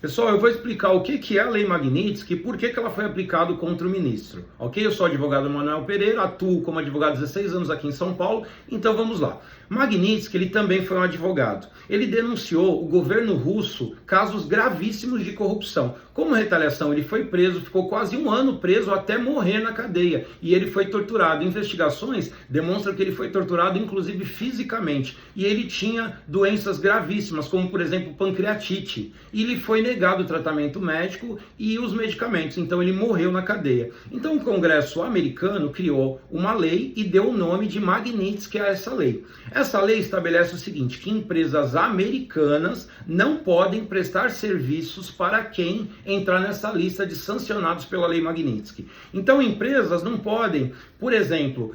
Pessoal, eu vou explicar o que é a Lei Magnitsky e por que ela foi aplicada contra o ministro, ok? Eu sou advogado Manuel Pereira, atuo como advogado há 16 anos aqui em São Paulo, então vamos lá. Magnitsky, ele também foi um advogado. Ele denunciou o governo russo casos gravíssimos de corrupção. Como retaliação, ele foi preso, ficou quase um ano preso até morrer na cadeia. E ele foi torturado. Investigações demonstram que ele foi torturado, inclusive fisicamente. E ele tinha doenças gravíssimas, como por exemplo pancreatite. E ele foi negado o tratamento médico e os medicamentos. Então ele morreu na cadeia. Então o Congresso americano criou uma lei e deu o nome de Magnitsky a essa lei. Essa lei estabelece o seguinte, que empresas americanas não podem prestar serviços para quem entrar nessa lista de sancionados pela Lei Magnitsky. Então, empresas não podem, por exemplo,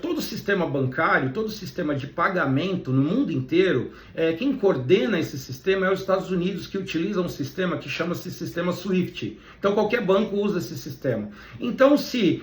todo o sistema bancário, todo o sistema de pagamento no mundo inteiro, quem coordena esse sistema é os Estados Unidos, que utilizam um sistema que chama-se sistema SWIFT. Então, qualquer banco usa esse sistema. Então, se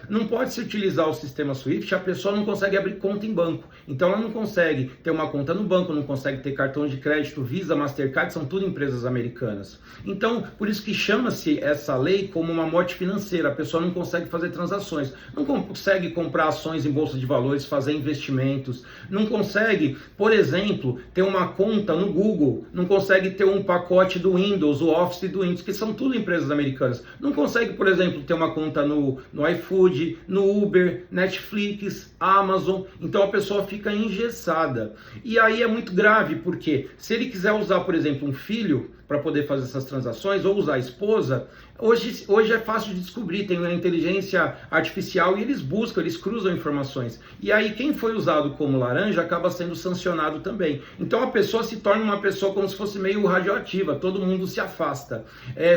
não pode se utilizar o sistema SWIFT, a pessoa não consegue abrir conta em banco. Então ela não consegue ter uma conta no banco, não consegue ter cartão de crédito, Visa, Mastercard, são tudo empresas americanas. Então, por isso que chama-se essa lei como uma morte financeira, a pessoa não consegue fazer transações, não consegue comprar ações em bolsa de valores, fazer investimentos, não consegue, por exemplo, ter uma conta no Google, não consegue ter um pacote do Windows, o Office do Windows, que são tudo empresas americanas, não consegue, por exemplo, ter uma conta no iFood, no Uber, Netflix, Amazon, então a pessoa fica engessada. E aí é muito grave, porque se ele quiser usar, por exemplo, um filho para poder fazer essas transações, ou usar a esposa, hoje é fácil de descobrir, tem a inteligência artificial e eles buscam, eles cruzam informações. E aí quem foi usado como laranja acaba sendo sancionado também. Então a pessoa se torna uma pessoa como se fosse meio radioativa, todo mundo se afasta.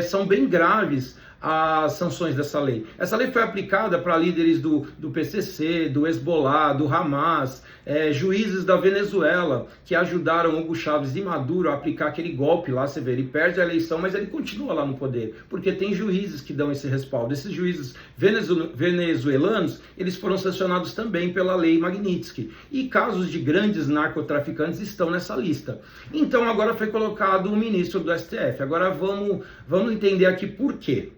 São bem graves as sanções dessa lei. Essa lei foi aplicada para líderes do PCC, do Hezbollah, do Hamas, juízes da Venezuela, que ajudaram Hugo Chávez e Maduro a aplicar aquele golpe lá, você vê, ele perde a eleição, mas ele continua lá no poder, porque tem juízes que dão esse respaldo. Esses juízes venezuelanos, eles foram sancionados também pela lei Magnitsky. E casos de grandes narcotraficantes estão nessa lista. Então agora foi colocado o ministro do STF. Agora vamos entender aqui por quê.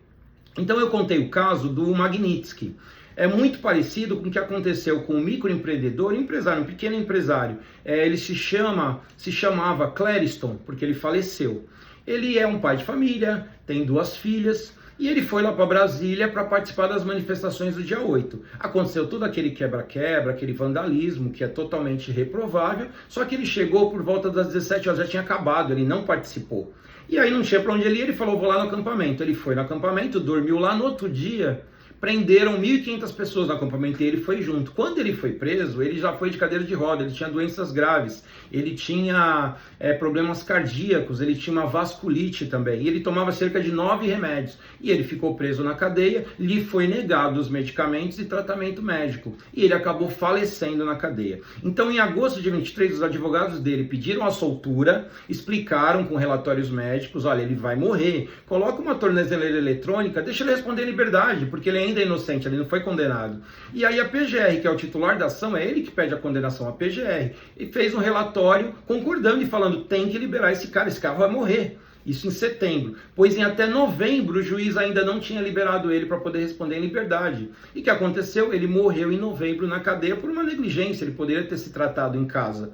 Então eu contei o caso do Magnitsky. É muito parecido com o que aconteceu com o microempreendedor, um pequeno empresário. Ele se chamava Clériston, porque ele faleceu. Ele é um pai de família, tem 2 filhas, e ele foi lá para Brasília para participar das manifestações do dia 8. Aconteceu todo aquele quebra-quebra, aquele vandalismo, que é totalmente reprovável, só que ele chegou por volta das 17 horas, já tinha acabado, ele não participou. E aí não tinha para onde ele ir, ele falou, vou lá no acampamento. Ele foi no acampamento, dormiu lá, no outro dia prenderam 1.500 pessoas no acampamento e ele foi junto. Quando ele foi preso, ele já foi de cadeira de roda, ele tinha doenças graves, ele tinha problemas cardíacos, ele tinha uma vasculite também, e ele tomava cerca de 9 remédios. E ele ficou preso na cadeia, lhe foi negado os medicamentos e tratamento médico, e ele acabou falecendo na cadeia. Então, em agosto de 23, os advogados dele pediram a soltura, explicaram com relatórios médicos, olha, ele vai morrer, coloca uma tornozeleira eletrônica, deixa ele responder em liberdade, porque ele ainda é inocente, ele não foi condenado. E aí a PGR, que é o titular da ação, é ele que pede a condenação, a PGR, e fez um relatório concordando e falando, tem que liberar esse cara vai morrer. Isso em setembro, pois em até novembro o juiz ainda não tinha liberado ele para poder responder em liberdade. E o que aconteceu? Ele morreu em novembro na cadeia por uma negligência, ele poderia ter se tratado em casa.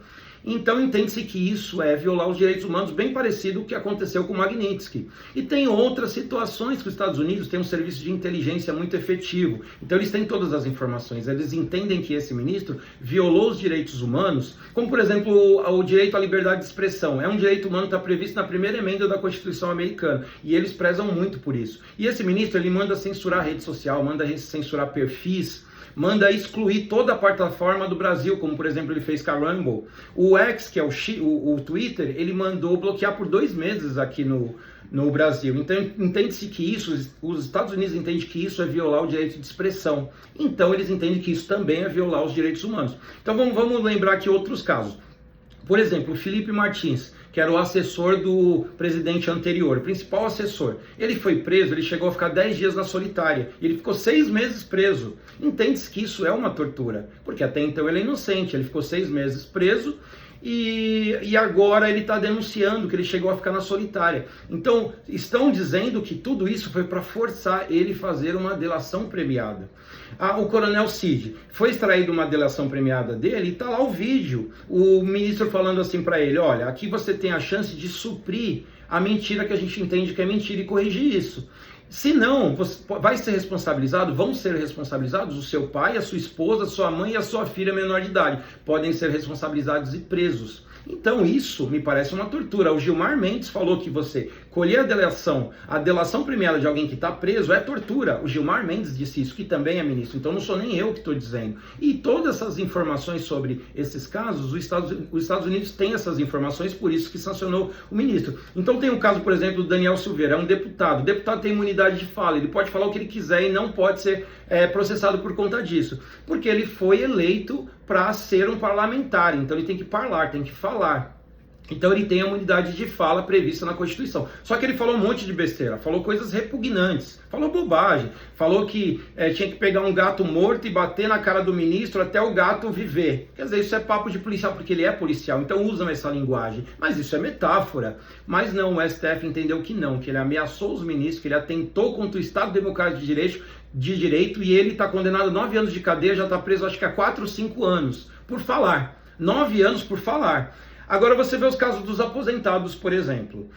Então entende-se que isso é violar os direitos humanos, bem parecido com o que aconteceu com Magnitsky. E tem outras situações que os Estados Unidos têm um serviço de inteligência muito efetivo. Então eles têm todas as informações, eles entendem que esse ministro violou os direitos humanos, como por exemplo o direito à liberdade de expressão. É um direito humano que está previsto na primeira emenda da Constituição americana, e eles prezam muito por isso. E esse ministro, ele manda censurar a rede social, manda censurar perfis, manda excluir toda a plataforma do Brasil, como por exemplo ele fez com a Rumble. O X, que é o Twitter, ele mandou bloquear por 2 meses aqui no Brasil. Então entende-se que isso, os Estados Unidos entendem que isso é violar o direito de expressão. Então eles entendem que isso também é violar os direitos humanos. Então vamos lembrar aqui outros casos. Por exemplo, o Felipe Martins, que era o assessor do presidente anterior, o principal assessor. Ele foi preso, ele chegou a ficar 10 dias na solitária. Ele ficou 6 meses preso. Entende-se que isso é uma tortura, porque até então ele é inocente. Ele ficou 6 meses preso e agora ele está denunciando que ele chegou a ficar na solitária. Então, estão dizendo que tudo isso foi para forçar ele fazer uma delação premiada. O coronel Cid foi extraído uma delação premiada dele e está lá o vídeo, o ministro falando assim para ele, olha, aqui você tem a chance de suprir a mentira que a gente entende que é mentira e corrigir isso. Se não, você vai ser responsabilizado, vão ser responsabilizados o seu pai, a sua esposa, a sua mãe e a sua filha menor de idade. Podem ser responsabilizados e presos. Então isso me parece uma tortura. O Gilmar Mendes falou que você colher a delação premiada de alguém que está preso é tortura. O Gilmar Mendes disse isso, que também é ministro. Então não sou nem eu que estou dizendo. E todas essas informações sobre esses casos, os Estados Unidos têm essas informações, por isso que sancionou o ministro. Então tem o caso, por exemplo, do Daniel Silveira, é um deputado. O deputado tem imunidade de fala, ele pode falar o que ele quiser e não pode ser processado por conta disso. Porque ele foi eleito para ser um parlamentar, então ele tem que falar, tem que falar. Então ele tem a imunidade de fala prevista na Constituição. Só que ele falou um monte de besteira, falou coisas repugnantes, falou bobagem, falou que tinha que pegar um gato morto e bater na cara do ministro até o gato viver. Quer dizer, isso é papo de policial, porque ele é policial, então usam essa linguagem. Mas isso é metáfora. Mas não, o STF entendeu que não, que ele ameaçou os ministros, que ele atentou contra o Estado Democrático de Direito e ele está condenado a 9 anos de cadeia, já está preso acho que há 4 ou 5 anos, por falar. 9 anos por falar. Agora você vê os casos dos aposentados, por exemplo.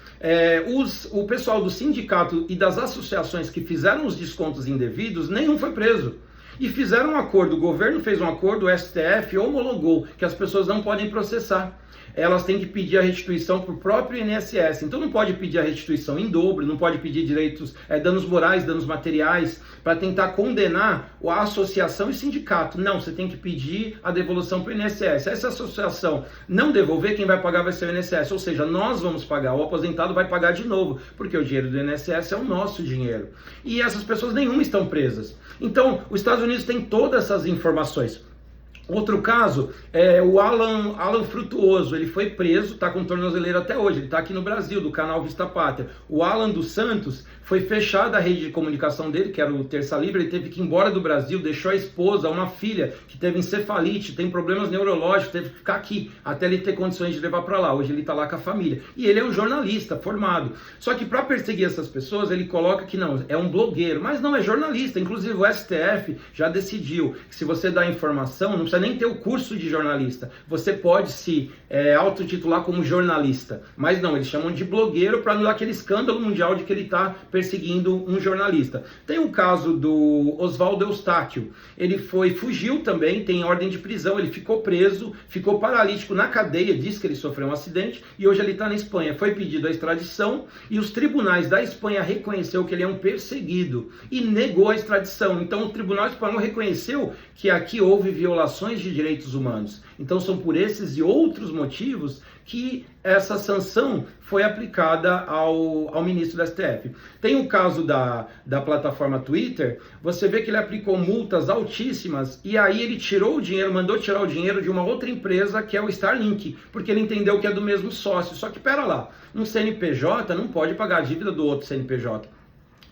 O pessoal do sindicato e das associações que fizeram os descontos indevidos, nenhum foi preso. E fizeram um acordo, o governo fez um acordo, o STF homologou que as pessoas não podem processar. Elas têm que pedir a restituição para o próprio INSS. Então não pode pedir a restituição em dobro, não pode pedir direitos, danos morais, danos materiais, para tentar condenar a associação e sindicato. Não, você tem que pedir a devolução para o INSS. Essa associação não devolver, quem vai pagar vai ser o INSS. Ou seja, nós vamos pagar, o aposentado vai pagar de novo, porque o dinheiro do INSS é o nosso dinheiro. E essas pessoas nenhuma estão presas. Então, os Estados Unidos têm todas essas informações. Outro caso é o Alan Frutuoso, ele foi preso, está com tornozeleira até hoje, ele está aqui no Brasil, do canal Vista Pátria. O Alan dos Santos foi fechada a rede de comunicação dele, que era o Terça Livre, ele teve que ir embora do Brasil, deixou a esposa, uma filha que teve encefalite, tem problemas neurológicos, teve que ficar aqui até ele ter condições de levar para lá. Hoje ele está lá com a família. E ele é um jornalista formado. Só que para perseguir essas pessoas, ele coloca que não, é um blogueiro, mas não é jornalista. Inclusive o STF já decidiu que se você dá informação, não precisa nem ter o curso de jornalista, você pode se autotitular como jornalista, mas não, eles chamam de blogueiro para não dar aquele escândalo mundial de que ele está perseguindo um jornalista. Tem o caso do Oswaldo Eustáquio, ele fugiu também, tem ordem de prisão, ele ficou preso, ficou paralítico na cadeia, diz que ele sofreu um acidente e hoje ele está na Espanha. Foi pedido a extradição e os tribunais da Espanha reconheceu que ele é um perseguido e negou a extradição. Então o Tribunal Espanhol reconheceu que aqui houve violações de direitos humanos. Então são por esses e outros motivos que essa sanção foi aplicada ao ministro da STF. Tem o caso da plataforma Twitter, você vê que ele aplicou multas altíssimas e aí ele tirou o dinheiro, mandou tirar o dinheiro de uma outra empresa que é o Starlink, porque ele entendeu que é do mesmo sócio. Só que pera lá, um CNPJ não pode pagar a dívida do outro CNPJ.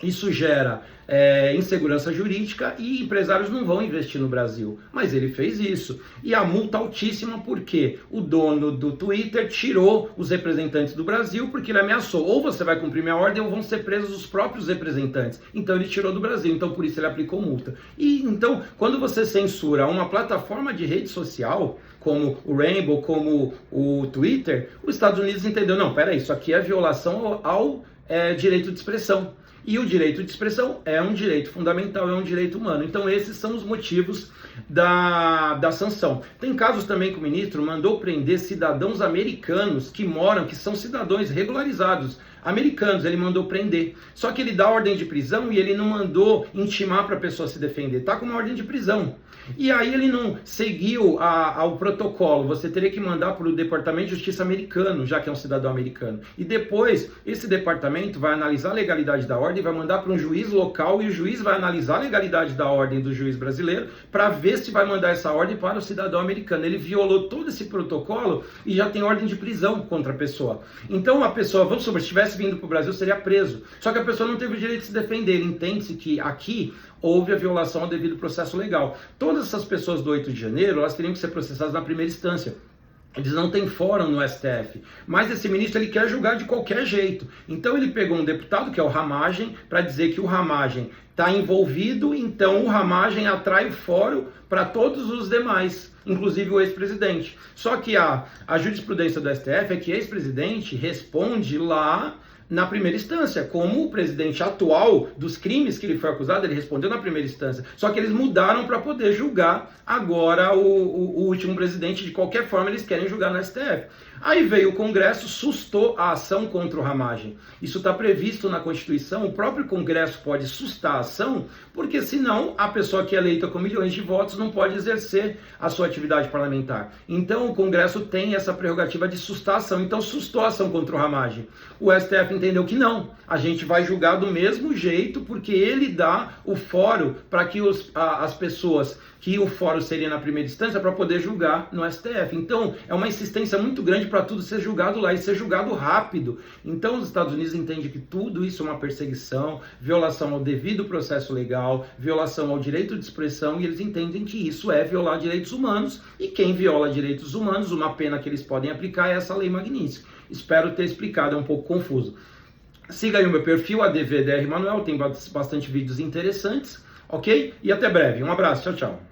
Isso gera insegurança jurídica e empresários não vão investir no Brasil. Mas ele fez isso. E a multa altíssima porque o dono do Twitter tirou os representantes do Brasil porque ele ameaçou. Ou você vai cumprir minha ordem ou vão ser presos os próprios representantes. Então ele tirou do Brasil. Então por isso ele aplicou multa. E então quando você censura uma plataforma de rede social, como o Rainbow, como o Twitter, os Estados Unidos entendeu, não, peraí, isso aqui é violação ao direito de expressão. E o direito de expressão é um direito fundamental, é um direito humano. Então esses são os motivos da sanção. Tem casos também que o ministro mandou prender cidadãos americanos que moram, que são cidadãos regularizados, americanos, ele mandou prender. Só que ele dá ordem de prisão e ele não mandou intimar para a pessoa se defender. Está com uma ordem de prisão. E aí ele não seguiu ao protocolo. Você teria que mandar para o Departamento de Justiça americano, já que é um cidadão americano. E depois, esse departamento vai analisar a legalidade da ordem, vai mandar para um juiz local e o juiz vai analisar a legalidade da ordem do juiz brasileiro para ver se vai mandar essa ordem para o cidadão americano. Ele violou todo esse protocolo e já tem ordem de prisão contra a pessoa. Então a pessoa, vamos supor, se tivesse vindo para o Brasil, seria preso. Só que a pessoa não teve o direito de se defender. Entende-se que aqui houve a violação ao devido processo legal. Todas essas pessoas do 8 de janeiro, elas teriam que ser processadas na primeira instância. Eles não têm fórum no STF, mas esse ministro ele quer julgar de qualquer jeito. Então ele pegou um deputado, que é o Ramagem, para dizer que o Ramagem está envolvido, então o Ramagem atrai o fórum para todos os demais, inclusive o ex-presidente. Só que a jurisprudência do STF é que ex-presidente responde lá na primeira instância, como o presidente atual dos crimes que ele foi acusado, ele respondeu na primeira instância. Só que eles mudaram para poder julgar agora o último presidente. De qualquer forma, eles querem julgar no STF. Aí veio o Congresso, sustou a ação contra o Ramagem. Isso está previsto na Constituição, o próprio Congresso pode sustar a ação, porque senão a pessoa que é eleita com milhões de votos não pode exercer a sua atividade parlamentar. Então o Congresso tem essa prerrogativa de sustar a ação. Então sustou a ação contra o Ramagem. O STF entendeu que não, a gente vai julgar do mesmo jeito, porque ele dá o fórum para que as pessoas, que o fórum seria na primeira instância, para poder julgar no STF. Então é uma insistência muito grande para tudo ser julgado lá e ser julgado rápido. Então os Estados Unidos entendem que tudo isso é uma perseguição, violação ao devido processo legal, violação ao direito de expressão, e eles entendem que isso é violar direitos humanos, e quem viola direitos humanos, uma pena que eles podem aplicar é essa lei Magnitsky. Espero ter explicado, é um pouco confuso. Siga aí o meu perfil, ADVDR Manuel, tem bastante vídeos interessantes, ok? E até breve. Um abraço, tchau, tchau.